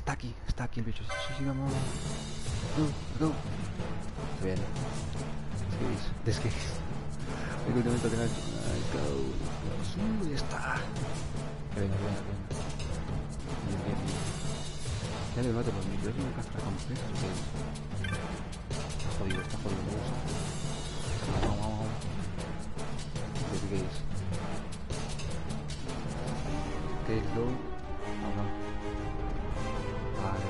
Está aquí el bicho. Sí, vamos. Go. Bien. Desgaze. El último momento que no go. Ya está. Bien. Ya le mato por mí. Yo tengo que hacer con peso. Está jodido. Vamos. Desgaze. Go. Vamos. Vale.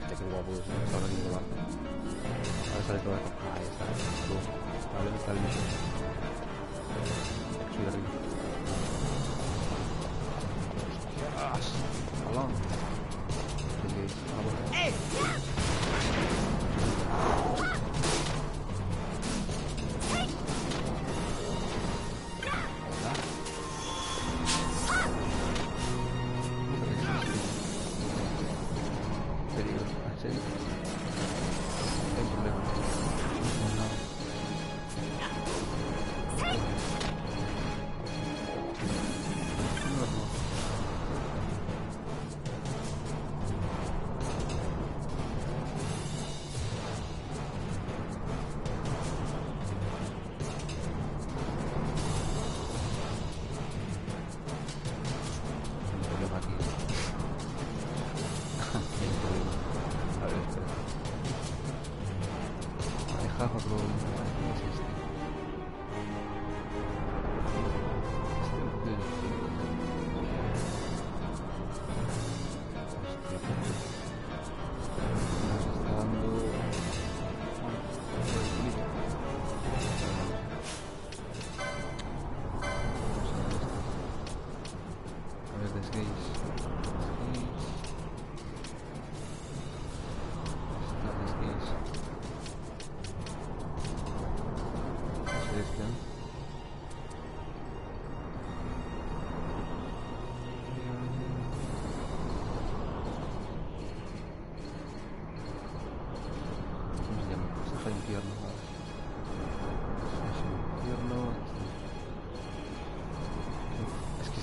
Ya que guapo eso, está veniendo mal. Ahora sale todo esto. Ahí está. Vale, está el bicho. Subir arriba. ¡Hostias! ¡Balón! ¡Eh!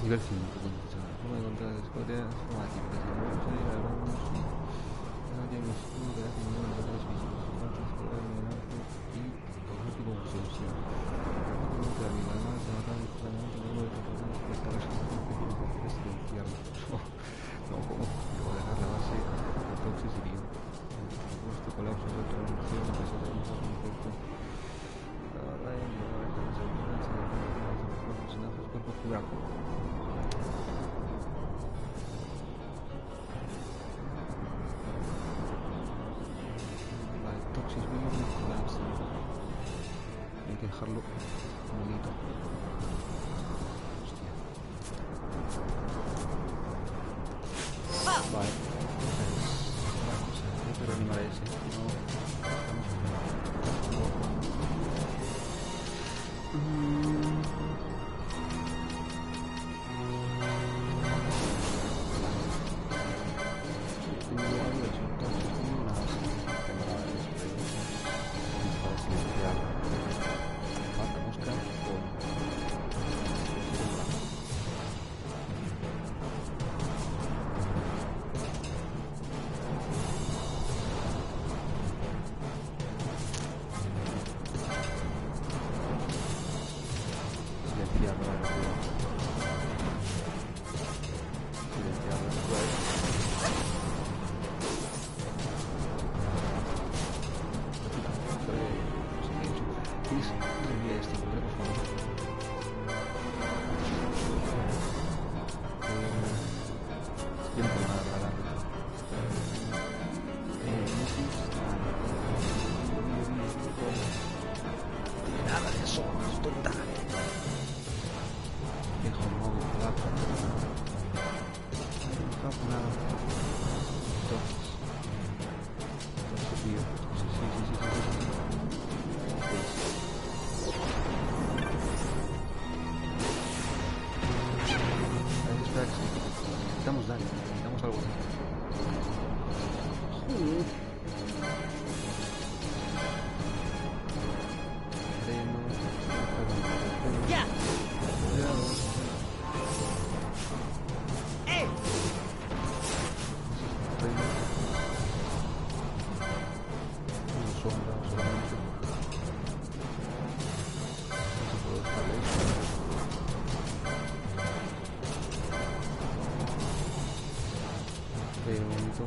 Nivel 5, forma de encontrar escoria, forma de tipo de salir a algunos no tiene escudo que hace ningún de los físicos, entonces poder minerarse y cosmético obsesión. No te amiga, además de matar justamente el número de personas que esta versión es el infierno. No, ¿cómo? Luego dejar la base de toxicidad. Puesto colapso de otra munición, empezó a ser un efecto. La verdad es que la verdad es que la personajes cuerpo curaco. Hay que dejarlo bonito. Hostia. Vale. Hay que reanimar a ese. sombra solamente. No se puede usar eso. Pero bonito.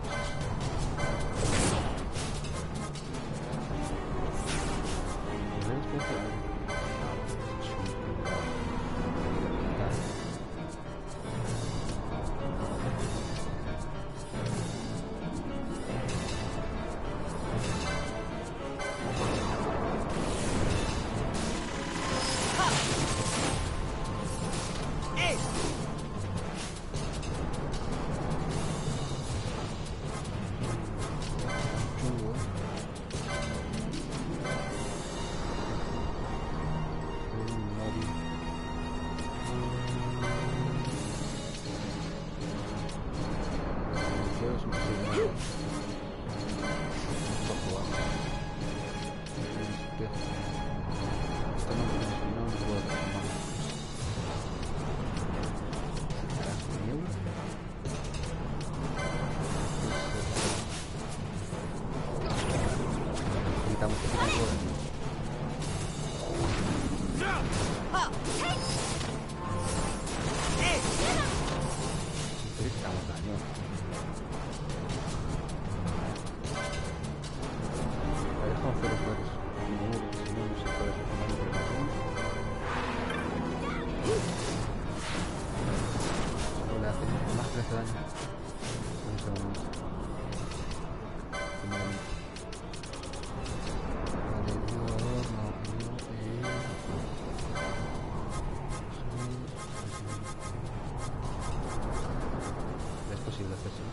Nivel especial.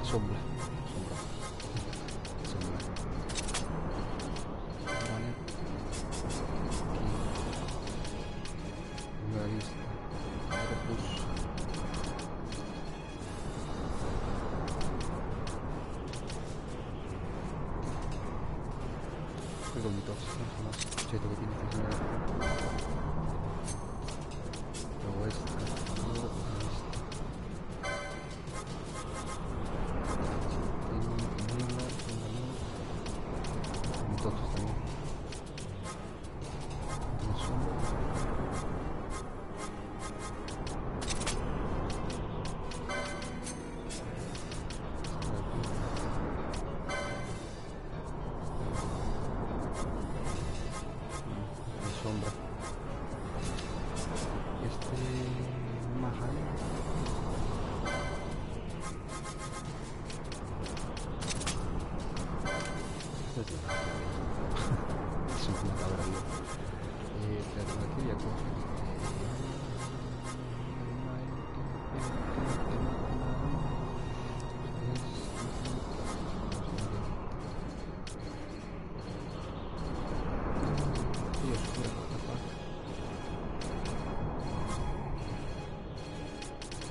Sombra. Vale. Aquí. Una lista. Focus. Qué bonito. Más cheto que tiene que ser. Luego esta. Sombra. Mahal. Es una cabra viva. Tengo aquí ya coge.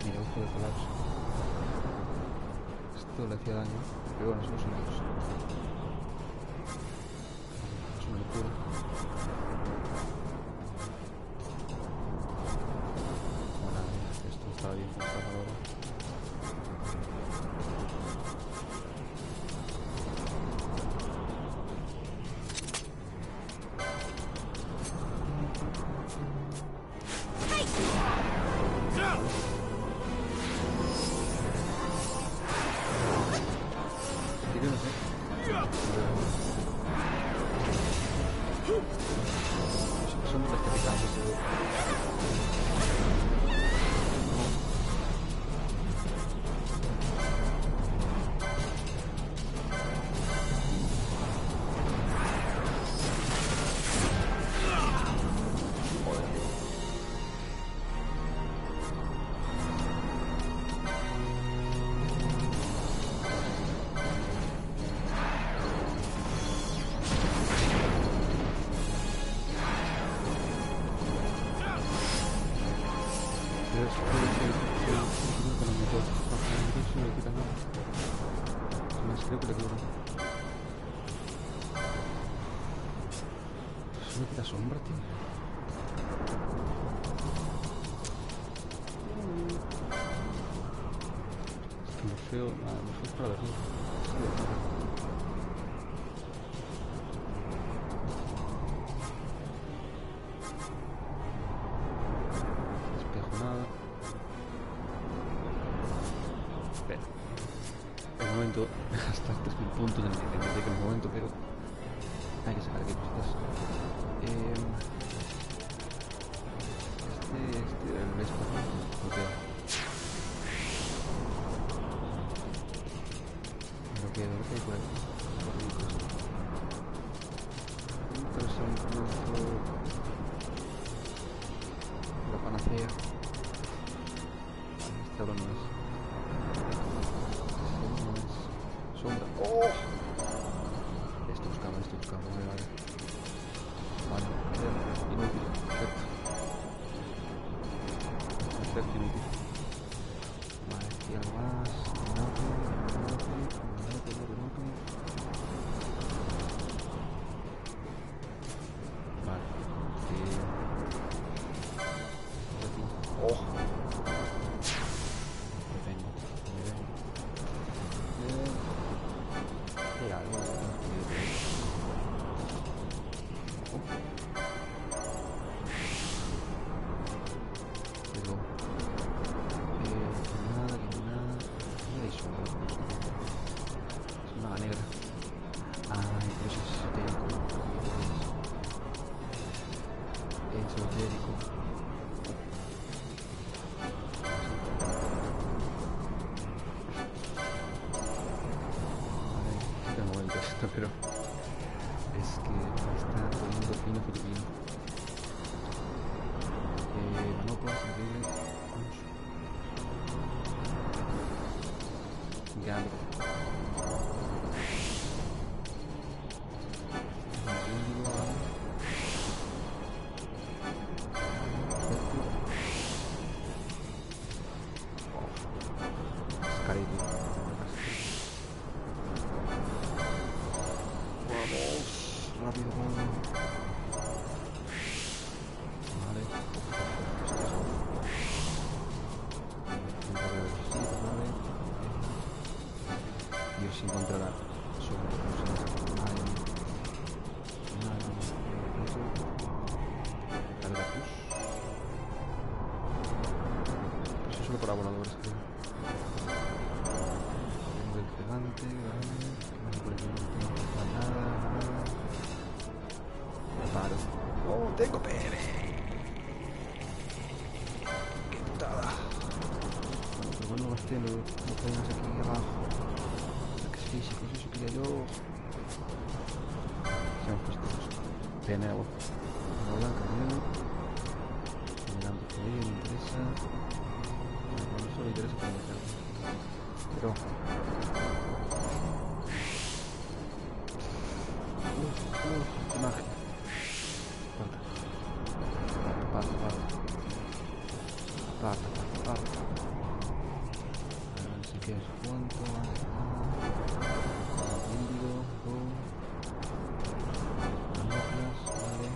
Mira, ojo de colapso. Esto le hacía daño, pero bueno, somos unidos. Es una locura. Bueno, esto está bien como está ahora. Yo no sé. Son los que picamos. Creo que le dura. Solo quita sombra, tío. museo, nada, museo es para verlo. Espejo, nada. Espera. El momento, hasta 3000 puntos en el momento, pero hay que sacar aquí cositas. El Vespa, lo queda. Lo que hay por aquí. Pero es un producto, la panacea. Esta no es. Sombra. ¡Oh! Esto buscamos, vale. Vale, inútil, perfecto. Perfecto, inútil. Vale, aquí algo más. Vale. ¡Oh! Me vengo. Algo. Pero nada. Es una negra. Pues es esotérico. Esotérico. Tengo vuelto esto, pero es que está poniendo fino filipino. No puedo seguir. Galo. Rápido. Vale. Dios se encontrará sobre eso solo para voladores, creo. Tengo el gigante, nada. Paro. ¡Oh, tengo PB! ¡Qué putada! Pero bueno, Bastelo, no podemos aquí abajo. Ataques físicos, eso quería yo. Se han puesto de nuevo. Una blanca, ¿no? Mirando por ahí, me interesa. No solo me interesa para meter. Pero... imagen. Aparta. No sé qué es cuánto. Índigo, manoplas, vale.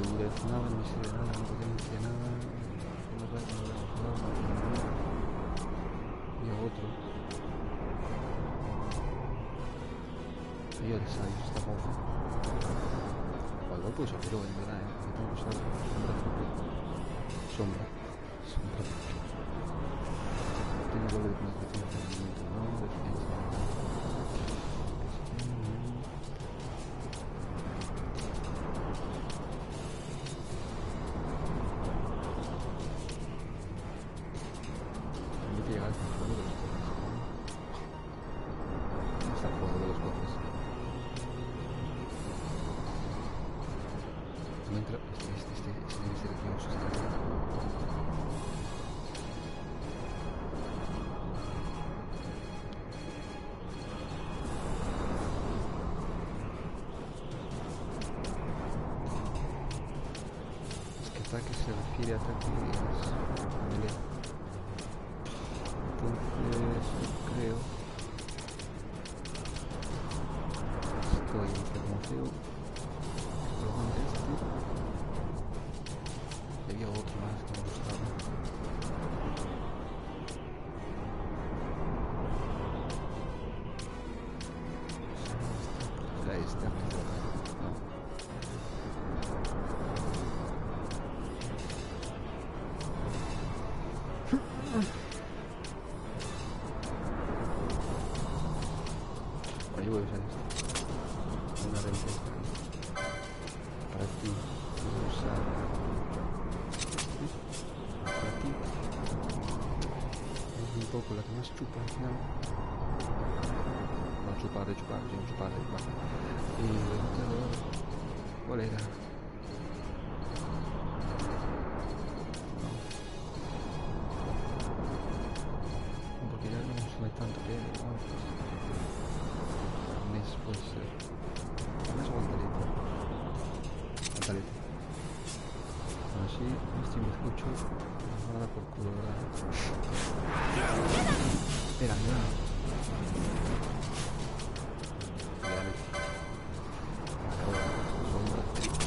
direccionado, no me sirve de nada, no potencia nada. No sé, no lo hemos dado, y otro. Yo de sabio, está guapo. O igual puedo usar yo, en verdad, porque tengo que usar sombra. Sombra. Tengo doble de penetración de movimiento, no, defensa. Permite llegar al fondo de los cofres. ¿Dónde está el fondo de los cofres? No entra. Este debe ser el que vamos a estar. Ataque se refiere a ataques melee. Entonces creo estoy entre como feo probablemente y había otro más que me gustaba. Era esta, no. Bueno, yo voy a usar esto. Una renta esta. Para ti. Voy a usar. Para ti. Es un poco la que más chupa al final. No chupar de chupar, sino chupar de chupar. Y luego. ¿Cuál era? Porque ya no sube tanto que Nes puede ser. Nes o Antalete. Antalete. Así, este me escucho. Me va a dar por culo, ¿verdad? Espera, mira.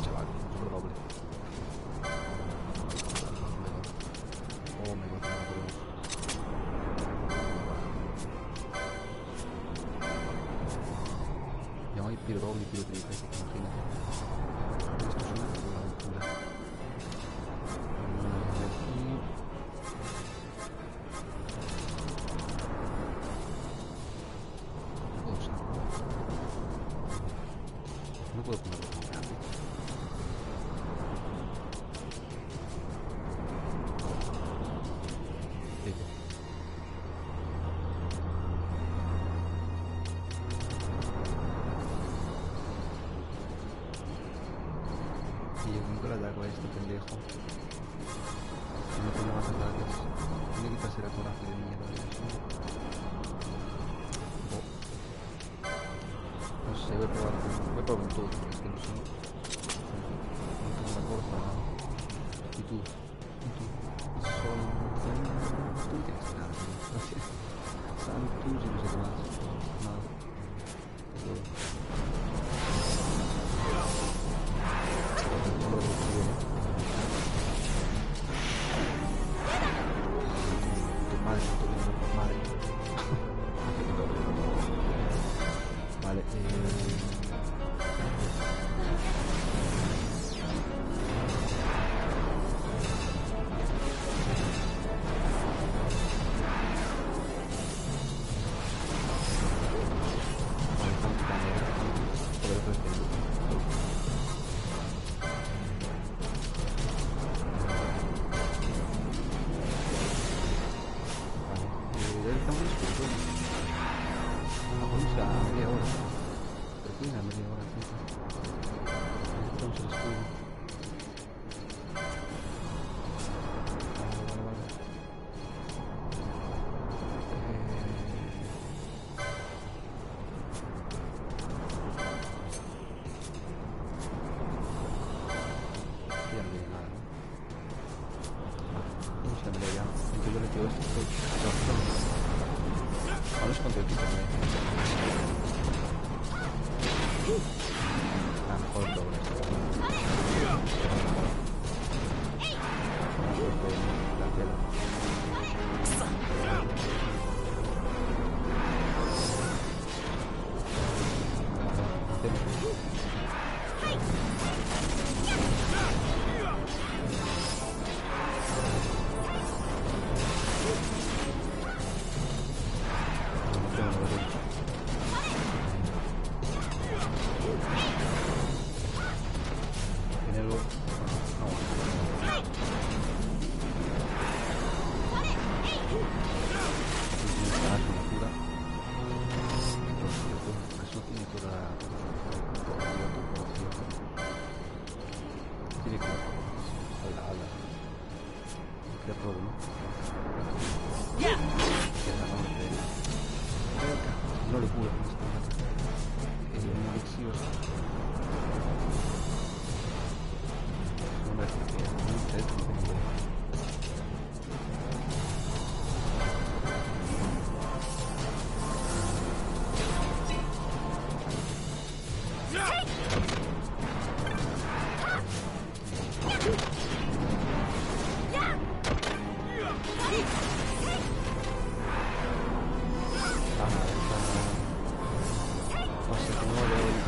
Chaval, solo doble. Oh, me gusta la cruz. Y ahora hay piro doble y piro triple, imagínate. Esto es una locura. No puedo ponerlo tan grande. Y yo nunca le ataco a este pendejo. No tengo más ataques. Tiene que quitarse la coraje de mierda de eso. No sé, voy a probar con todo, porque es que no sé. No tengo una corta. Y tú. Son... Tú no tienes nada, no sé. Santus y no sé qué más. Nada. Pero... Tu madre, tu madre. Vale, Vamos con el quito, mejor doble. locura con esta mata. Es un elixir. Hombre, porque es muy tétrico. No sé cómo le doy el